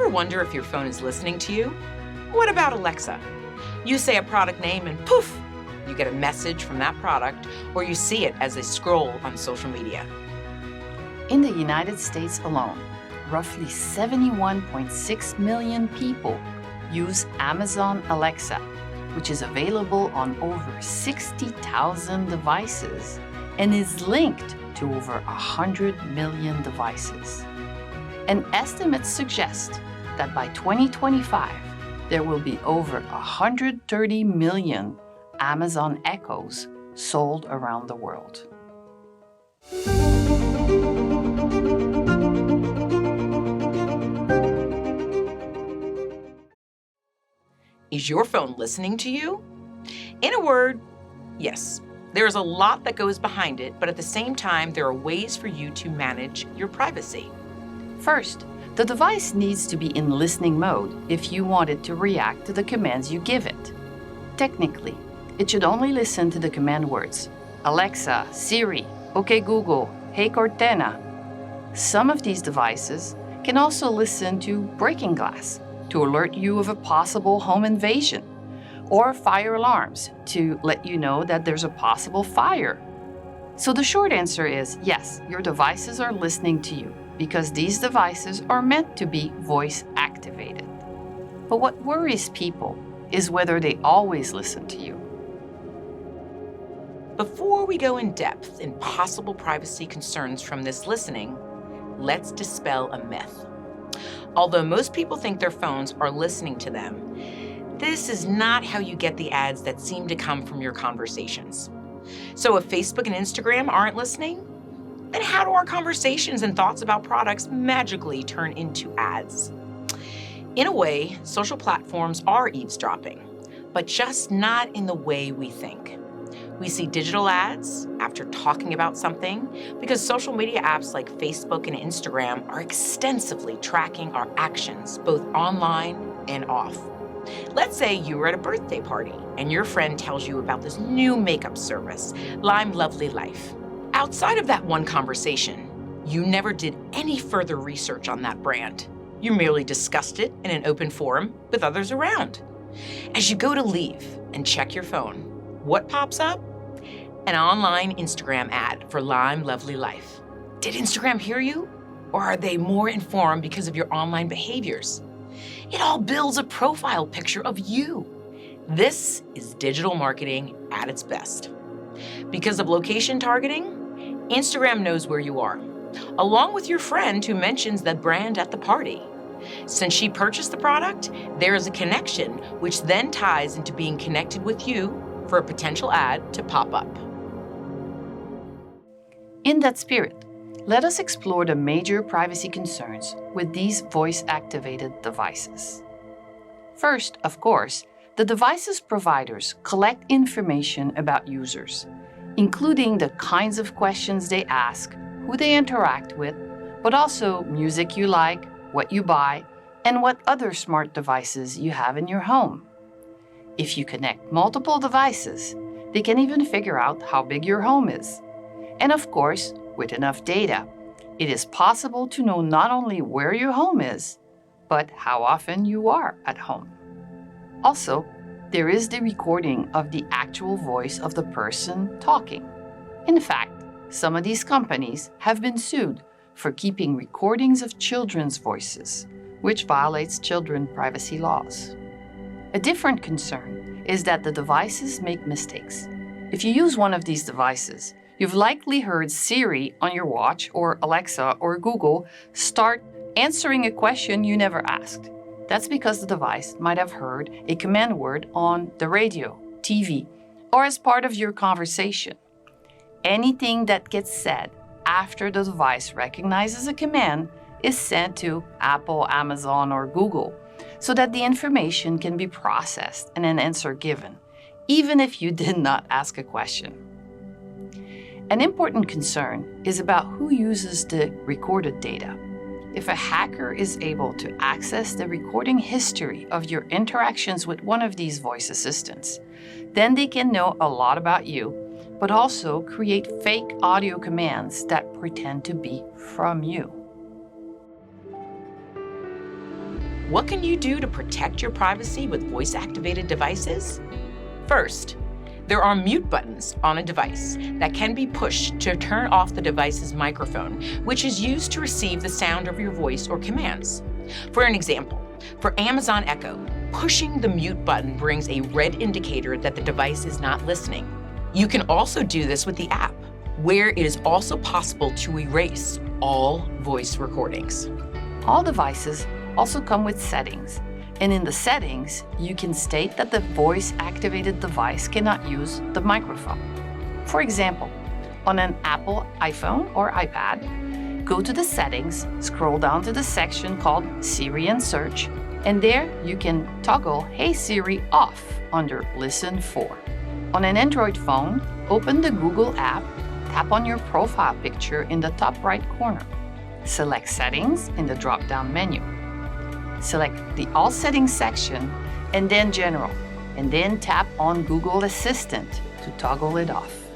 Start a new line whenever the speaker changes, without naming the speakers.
Ever wonder if your phone is listening to you? What about Alexa? You say a product name and poof, you get a message from that product, or you see it as they scroll on social media.
In the United States alone, roughly 71.6 million people use Amazon Alexa, which is available on over 60,000 devices and is linked to over 100 million devices. And estimates suggest that by 2025, there will be over 130 million Amazon Echoes sold around the world.
Is your phone listening to you? In a word, yes. There is a lot that goes behind it, but at the same time, there are ways for you to manage your privacy.
First, the device needs to be in listening mode if you want it to react to the commands you give it. Technically, it should only listen to the command words, Alexa, Siri, OK Google, Hey Cortana. Some of these devices can also listen to breaking glass to alert you of a possible home invasion, or fire alarms to let you know that there's a possible fire. So the short answer is yes, your devices are listening to you because these devices are meant to be voice activated. But what worries people is whether they always listen to you.
Before we go in depth in possible privacy concerns from this listening, let's dispel a myth. Although most people think their phones are listening to them, this is not how you get the ads that seem to come from your conversations. So if Facebook and Instagram aren't listening, then how do our conversations and thoughts about products magically turn into ads? In a way, social platforms are eavesdropping, but just not in the way we think. We see digital ads after talking about something because social media apps like Facebook and Instagram are extensively tracking our actions, both online and off. Let's say you were at a birthday party and your friend tells you about this new makeup service, Lime Lovely Life. Outside of that one conversation, you never did any further research on that brand. You merely discussed it in an open forum with others around. As you go to leave and check your phone, what pops up? An online Instagram ad for Lime Lovely Life. Did Instagram hear you? Or are they more informed because of your online behaviors? It all builds a profile picture of you. This is digital marketing at its best. Because of location targeting, Instagram knows where you are, along with your friend who mentions the brand at the party. Since she purchased the product, there is a connection which then ties into being connected with you for a potential ad to pop up.
In that spirit, let us explore the major privacy concerns with these voice-activated devices. First, of course, the device's providers collect information about users, including the kinds of questions they ask, who they interact with, but also music you like, what you buy, and what other smart devices you have in your home. If you connect multiple devices, they can even figure out how big your home is. And of course, with enough data, it is possible to know not only where your home is, but how often you are at home. Also, there is the recording of the actual voice of the person talking. In fact, some of these companies have been sued for keeping recordings of children's voices, which violates children privacy laws. A different concern is that the devices make mistakes. If you use one of these devices, you've likely heard Siri on your watch or Alexa or Google start answering a question you never asked. That's because the device might have heard a command word on the radio, TV, or as part of your conversation. Anything that gets said after the device recognizes a command is sent to Apple, Amazon, or Google so that the information can be processed and an answer given, even if you did not ask a question. An important concern is about who uses the recorded data. If a hacker is able to access the recording history of your interactions with one of these voice assistants, then they can know a lot about you, but also create fake audio commands that pretend to be from you.
What can you do to protect your privacy with voice-activated devices? First, there are mute buttons on a device that can be pushed to turn off the device's microphone, which is used to receive the sound of your voice or commands. For an example, for Amazon Echo, pushing the mute button brings a red indicator that the device is not listening. You can also do this with the app, where it is also possible to erase all voice recordings.
All devices also come with settings, and in the settings, you can state that the voice-activated device cannot use the microphone. For example, on an Apple iPhone or iPad, go to the settings, scroll down to the section called Siri and Search, and there you can toggle Hey Siri off under Listen For. On an Android phone, open the Google app, tap on your profile picture in the top right corner. Select Settings in the drop-down menu. Select the All Settings section and then General, and then tap on Google Assistant to toggle it off.